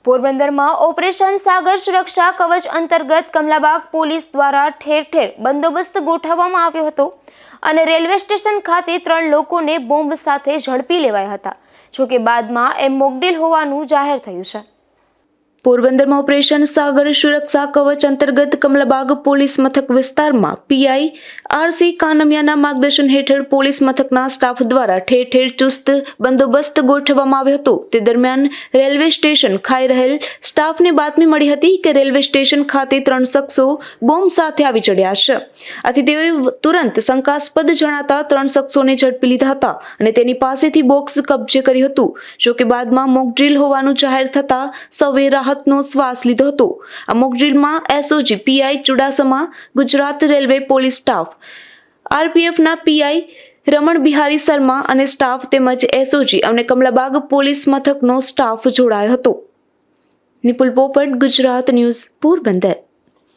પોરબંદરમાં ઓપરેશન સાગર સુરક્ષા કવચ અંતર્ગત કમલાબાગ પોલીસ દ્વારા ઠેર ઠેર બંદોબસ્ત ગોઠવવામાં આવ્યો હતો અને રેલવે સ્ટેશન ખાતે 3 લોકોને બોમ્બ સાથે ઝડપી લેવાયા હતા, જોકે બાદમાં એ મોકડ્રીલ હોવાનું જાહેર થયું છે। પોરબંદરમાં ઓપરેશન સાગર સુરક્ષા કવચ અંતર્ગત કમલાબાગ પોલીસ મથક વિસ્તારમાં પીઆઈ આરસી કાનમિયાના માર્ગદર્શન હેઠળ પોલીસ મથકના સ્ટાફ દ્વારા ઠેર ઠેર ચુસ્ત બંદોબસ્ત ગોઠવવામાં આવ્યો હતો। તે દરમિયાન રેલવે સ્ટેશન ખાઈ રહેલ સ્ટાફને બાતમી મળી હતી કે રેલવે સ્ટેશન ખાતે 3 શખ્સો બોમ્બ સાથે આવી ચડ્યા છે। આથી તેઓએ તુરંત શંકાસ્પદ જણાતા 3 શખ્સોને ઝડપી લીધા હતા અને તેની પાસેથી બોક્સ કબજે કર્યું હતું, જોકે બાદમાં મોકડ્રીલ હોવાનું જાહેર થતા સૌએ નો શ્વાસ લીધો હતો। આ મોકડ્રીલમાં SOG PI Chudasama, Gujarat railway police staff, આરપીએફના પીઆઈ રમણ બિહારી શર્મા અને સ્ટાફ તેમજ એસઓજી અને કમલાબાગ પોલીસ મથકનો સ્ટાફ જોડાયો હતો। નિપુલ પોપટ, ગુજરાત ન્યૂઝ, પોરબંદર।